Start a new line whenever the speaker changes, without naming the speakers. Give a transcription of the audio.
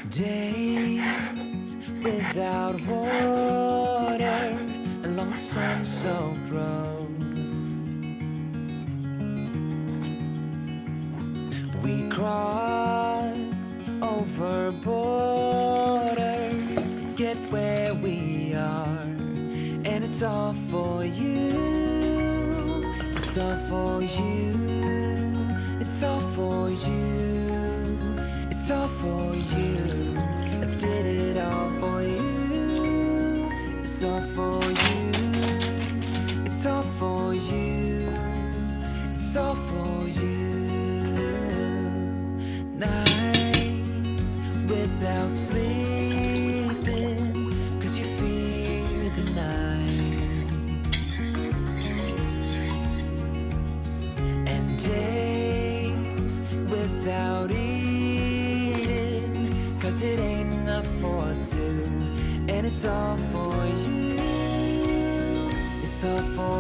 Days without water along the sun-soaked road. We crossed over borders, get where we are, and it's all for you. It's all for you. It's all for you. It's all for you. I did it all for you. It's all for you. It's all for you. It's all for you. Nights without sleeping, 'cause you fear the night. And days without eating, 'cause it ain't enough for two. And it's all for you. It's all for